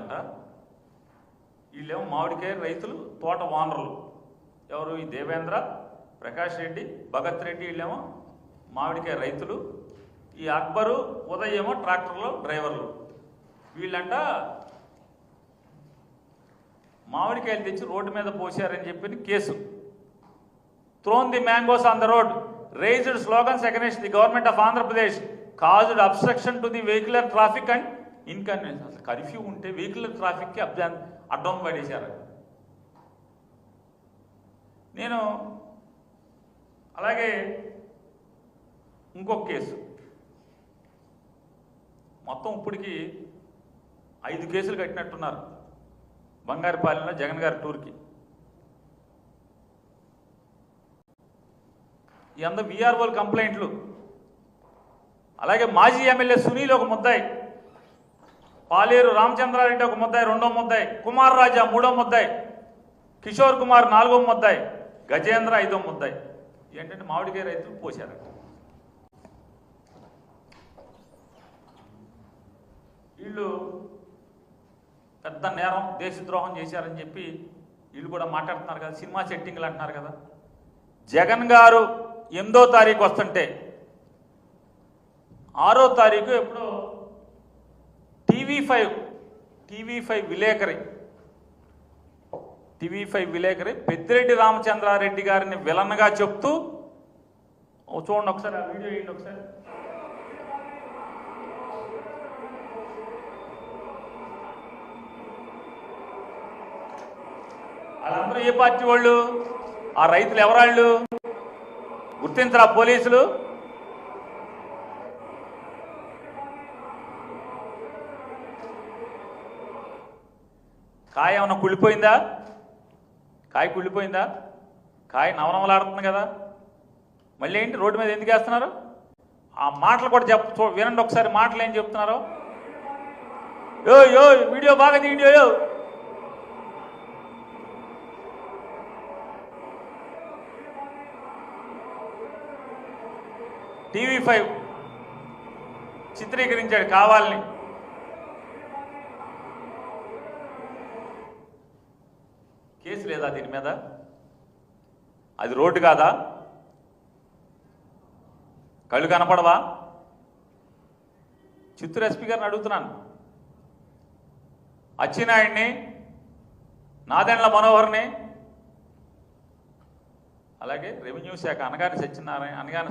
రైతులంట. వీళ్ళేమో మామిడికాయ రైతులు, తోట ఓనర్లు. ఎవరు? ఈ దేవేంద్ర, ప్రకాష్ రెడ్డి, భగత్ రెడ్డి వీళ్ళేమో మామిడికాయ రైతులు. ఈ అక్బరు, ఉదయ్ ఏమో ట్రాక్టర్లో డ్రైవర్లు. వీళ్ళంట మామిడికాయలు తెచ్చి రోడ్డు మీద పోసారని చెప్పి case. Thrown the mangoes on the road, raised slogans against the government of Andhra Pradesh, caused obstruction to the vehicular traffic and inconvenience. అసలు కర్ఫ్యూ ఉంటే వెహికులర్ ట్రాఫిక్కి అడ్డం పడేశారు. నేను అలాగే ఇంకొక కేసు, మొత్తం ఇప్పటికి 5 కేసులు కట్టినట్టున్నారు బంగారుపాలెంలో జగన్ గారి టూర్కి. ఈ అంద విఆర్ఓల కంప్లైంట్లు. అలాగే మాజీ ఎమ్మెల్యే సునీల్ ఒక ముద్దాయి, పాలేరు రామచంద్రారెడ్డి ఒక ముద్దాయి, 2వ ముద్దాయి, కుమార్ రాజా 3వ ముద్దాయి, కిషోర్ కుమార్ 4వ ముద్దాయి, గజేంద్ర 5వ ముద్దాయి. ఏంటంటే మామిడికాయ రైతులు పోశారట. వీళ్ళు పెద్ద నేరం, దేశద్రోహం చేశారని చెప్పి వీళ్ళు కూడా మాట్లాడుతున్నారు కదా, సినిమా సెట్టింగ్లు అంటున్నారు కదా. జగన్ గారు 8వ తారీఖు వస్తుంటే 6వ తారీఖు ఎప్పుడో టీవీ5 విలేకరి పెద్దిరెడ్డి రామచంద్రారెడ్డి గారిని విలన్గా చెప్తూ, చూడండి ఒకసారి ఆ వీడియో వేయండి ఒకసారి. వాళ్ళందరూ ఏ పార్టీ వాళ్ళు? ఆ రైతులు ఎవరాళ్ళు గుర్తించరా పోలీసులు? కాయ ఏమన్నా కుళ్ళిపోయిందా? కాయ కుళ్ళిపోయిందా? కాయ నవనవలాడుతుంది కదా. మళ్ళీ ఏంటి రోడ్డు మీద ఎందుకు వేస్తున్నారు? ఆ మాటలు కూడా వినండి ఒకసారి, మాటలు ఏం చెప్తున్నారు. యో వీడియో బాగా తీయండి. టీవీ5 చిత్రీకరించాడు కావాలని. కేసు లేదా దీని మీద? అది రోడ్డు కాదా? కళ్ళు కనపడవా? చిత్తూరు ఎస్పీ గారిని అడుగుతున్నాను. అచ్చినాయుడిని, నాదెండ్ల మనోహర్ని, అలాగే రెవెన్యూ శాఖ అనగాని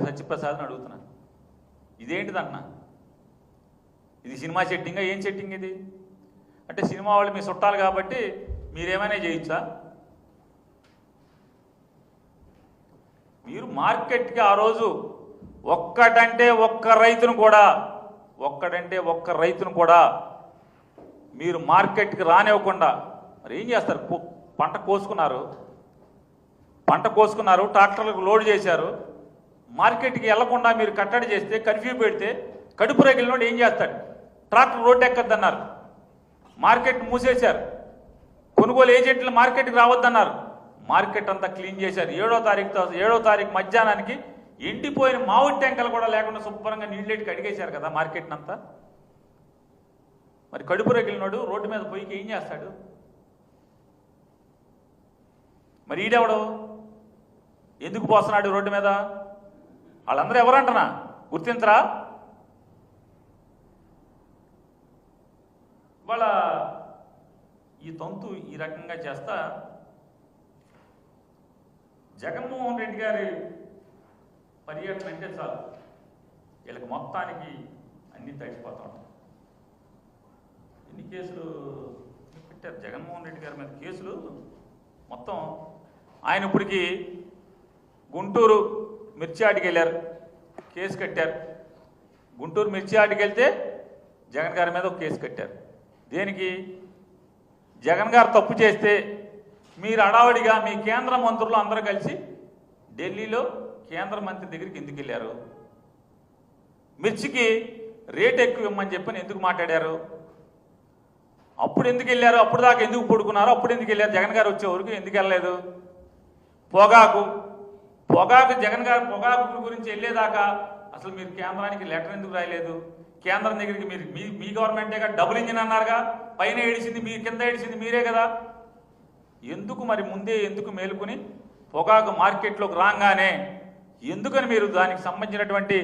సత్యప్రసాద్ని అడుగుతున్నాను. ఇదేంటిదన్నా? ఇది సినిమా సెట్టింగా? ఏం సెట్టింగ్ ఇది? అంటే సినిమా వాళ్ళు మీ చుట్టాలు కాబట్టి మీరేమైనా చేయొచ్చా? మీరు మార్కెట్కి ఆ రోజు ఒక్క రైతును కూడా మీరు మార్కెట్కి రానివ్వకుండా మరి ఏం చేస్తారు? పంట కోసుకున్నారు, ట్రాక్టర్లకు లోడ్ చేశారు. మార్కెట్కి వెళ్లకుండా మీరు కట్టడి చేస్తే, కర్ఫ్యూ పెడితే కడుపు రగిలినోడు ఏం చేస్తాడు? ట్రాక్టర్ రోడ్డు ఎక్కద్దన్నారు, మార్కెట్ మూసేశారు. కొనుగోలు ఏజెంట్లు మార్కెట్కి రావద్దన్నారు, మార్కెట్ అంతా క్లీన్ చేశారు. 7వ తారీఖు మధ్యాహ్నానికి ఎండిపోయిన మామిడి టెంకలు కూడా లేకుండా శుభ్రంగా నీళ్ళెట్టుకు అడిగేశారు కదా మార్కెట్ని అంతా. మరి కడుపు రగిలినోడు రోడ్డు మీద పోయి ఏం చేస్తాడు? మరి ఈడెవడు ఎందుకు పోస్తున్నాడు రోడ్డు మీద? వాళ్ళందరూ ఎవరంటనా గుర్తించరా? వాళ్ళ ఈ తంతు ఈ రకంగా చేస్తా జగన్మోహన్ రెడ్డి గారి పర్యటన అంటే చాలు వీళ్ళకి మొత్తానికి అన్నీ తడిచిపోతా ఉంటాయి. ఎన్ని కేసులు పెట్టారు జగన్మోహన్ రెడ్డి గారి మీద? కేసులు మొత్తం ఆయన ఇప్పటికి గుంటూరు మిర్చియాటికి వెళ్ళారు, కేసు కట్టారు. గుంటూరు మిర్చియాటికి వెళ్తే జగన్ గారి మీద ఒక కేసు కట్టారు. దేనికి? జగన్ గారు తప్పు చేస్తే మీరు అడావడిగా మీ కేంద్ర మంత్రులు అందరూ కలిసి ఢిల్లీలో కేంద్ర మంత్రి దగ్గరికి ఎందుకు వెళ్ళారు? మిర్చికి రేట్ ఎక్కువ ఇవ్వమని చెప్పని ఎందుకు మాట్లాడారు? అప్పుడు ఎందుకు వెళ్ళారు? అప్పుడు దాకా ఎందుకు పడుకున్నారు? అప్పుడు ఎందుకు వెళ్ళారు? జగన్ గారు వచ్చే వరకు ఎందుకు వెళ్ళలేదు? పొగాకు జగన్ గారు పొగాకు గురించి వెళ్ళేదాకా అసలు మీరు కేంద్రానికి లెటర్ ఎందుకు రాయలేదు? కేంద్రం దగ్గరికి మీరు మీ గవర్నమెంటేగా డబుల్ ఇంజిన్ అన్నారుగా, పైన ఏడిసింది మీరు, కింద ఏడిసింది మీరే కదా. ఎందుకు మరి ముందే ఎందుకు మేలుకొని పొగాకు మార్కెట్లోకి రాగానే ఎందుకని మీరు దానికి సంబంధించినటువంటి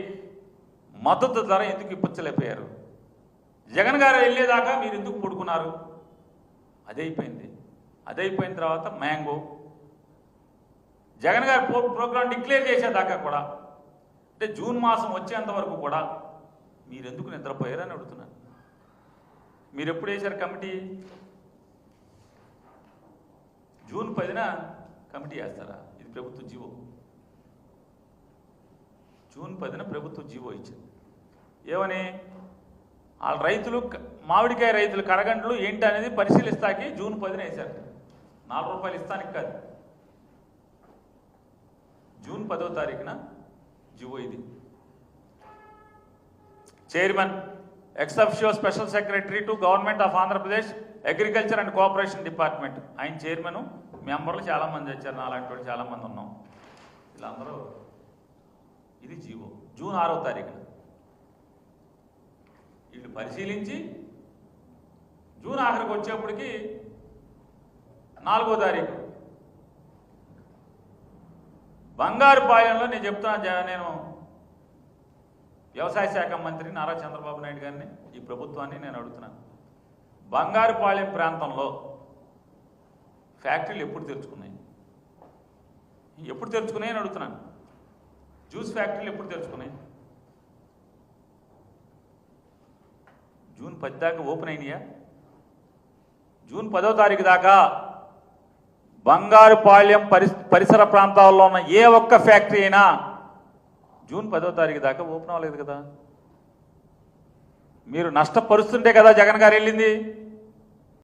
మద్దతు ధర ఎందుకు ఇప్పించలేకపోయారు? జగన్ గారు వెళ్ళేదాకా మీరు ఎందుకు పడుకున్నారు? అదైపోయింది. అదైపోయిన తర్వాత మ్యాంగో జగన్ గారు ప్రోగ్రాం డిక్లేర్ చేసేదాకా కూడా, అంటే జూన్ మాసం వచ్చేంత వరకు కూడా మీరు ఎందుకు నిద్రపోయారని అడుగుతున్నాను. మీరు ఎప్పుడు వేశారు కమిటీ? జూన్ 10న కమిటీ వేస్తారా? ఇది ప్రభుత్వ జీవో. జూన్ 10న ప్రభుత్వ జీవో ఇచ్చింది. ఏమని? వాళ్ళ రైతులు, మామిడికాయ రైతులు కడగండ్లు ఏంటి అనేది పరిశీలిస్తాకి జూన్ 10న వేశారు. 4 రూపాయలు ఇస్తానికి కాదు, జూన్ 10వ తారీఖున జీవో ఇది. Chairman ex officio special secretary to government of Andhra Pradesh agriculture and cooperation department. ఆయన చైర్మన్, మెంబర్లు చాలామంది వచ్చారు, నాలాంటి వాళ్ళు చాలామంది ఉన్నాం. వీళ్ళందరూ, ఇది జీవో జూన్ 6వ తారీఖున వీళ్ళు పరిశీలించి జూన్ ఆఖరికి వచ్చేప్పటికి 4వ తారీఖు బంగారుపాలెంలో నేను చెప్తున్నా, నేను వ్యవసాయ శాఖ మంత్రి నారా చంద్రబాబు నాయుడు గారిని, ఈ ప్రభుత్వాన్ని నేను అడుగుతున్నాను, బంగారుపాలెం ప్రాంతంలో ఫ్యాక్టరీలు ఎప్పుడు తెరుచుకున్నాయి? ఎప్పుడు తెరుచుకున్నాయి అని అడుగుతున్నాను. జ్యూస్ ఫ్యాక్టరీలు ఎప్పుడు తెరుచుకున్నాయి? జూన్ 10 దాకా ఓపెన్ అయినాయా? జూన్ 10వ తారీఖు దాకా బంగారుపాలెం పరిసర ప్రాంతాల్లో ఉన్న ఏ ఒక్క ఫ్యాక్టరీ అయినా జూన్ 10వ తారీఖు దాకా ఓపెన్ అవ్వలేదు కదా. మీరు నష్టపరుస్తుంటే కదా జగన్ గారు వెళ్ళింది.